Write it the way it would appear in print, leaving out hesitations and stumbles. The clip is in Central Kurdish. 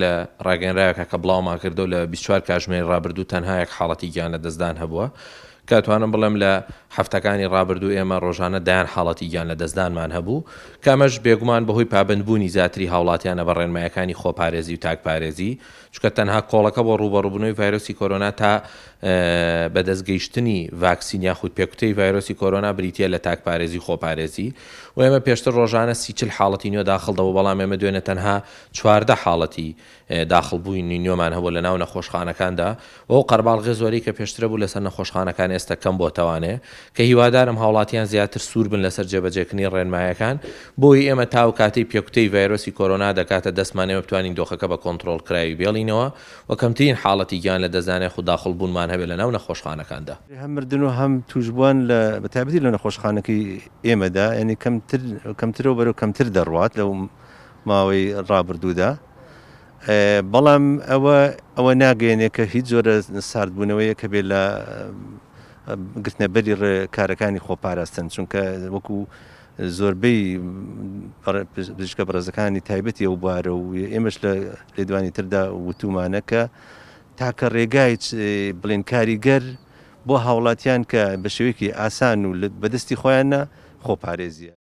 لە ڕاگەنراوێکە کە بڵاومان کردو لە 24 کاتژمێری ڕابردوو تەنها یەک حاڵەتی گیان لە دەستدان هەبووە کە توانم بڵێم لە هەفتەکانی ڕابردوو ئێمە ڕۆژانە دایان حاڵەتی گیان لە دەستدانمان هەبوو کامەش بێگومان بەهۆی پابندبوونی زیاتری هاوڵاتیانە بە ڕێنمایەکانی خۆپارێزی و تاکپارێزی چکە تەنها کۆڵەکە بۆ ڕوبەڕووبوونەوەی ڤایرۆسی کۆرۆنا تا بەدەستگەیشتنی ڤاکسین یاخود پێکوتەی ڤایرۆسی کۆرۆنا بریتە لە تاکپارێزی خۆپارێزی و ئێمە پێشتر ڕۆژانە 30 حاڵەتی نوێ داخڵ دەبوو بەڵام ئێمە دوێنێ تەنها 14 حاڵەتی داخڵبووینی نوێمان هەبوو لە ناو نەخۆشخانەکاندا و قەرباڵغی زۆری کە پێشترە بوو لەسەر نەخۆشخانەکان ئێستا کەم بۆتەوانێ کە هیوادارم هاوڵاتیان زیاتر سوور بن لەسەر جێبەجێکردنی ڕێنمایەکان بۆی ئێمە تاو کاتەی پێکوتەی ڤایرۆسی کۆرۆنا دەکاتە دەستمان ئێمە بتوانین دۆخەکە بە کۆنتڕۆڵ کراوی بێڵینەوە و کەمترین حاڵەتی گیان لە دەستدانێ خو داخڵبوونمان هەبێت لە ناو نەخۆشخانەکاندا هەم مردن و هەم توشبووان لە بەتایبەتی لە نەخۆشخانەکەی ئێمەدا ینی کەمترەوە بەرەو کەمتر دەڕوات لەو ماوەی ڕابردوودا بەڵام ئەوە ناگەێنێ کە هیچ جۆرە ساردبوونەوەیە کە بێت لە گرتنەبەری کارەکانی خۆپاراستن چونکە وەکو زۆربەی پزیشکە بەڕێزەکانی تایبەتی ئەو بوارە و ئێمەش لە لێدوانی تردا وتومانە کە تاکە ڕێگای بڵێن کاریگەر بۆ هاوڵاتیان کە بە شێوەیەکی ئاسان و بەدەستی خۆیانە خۆپارێزیە.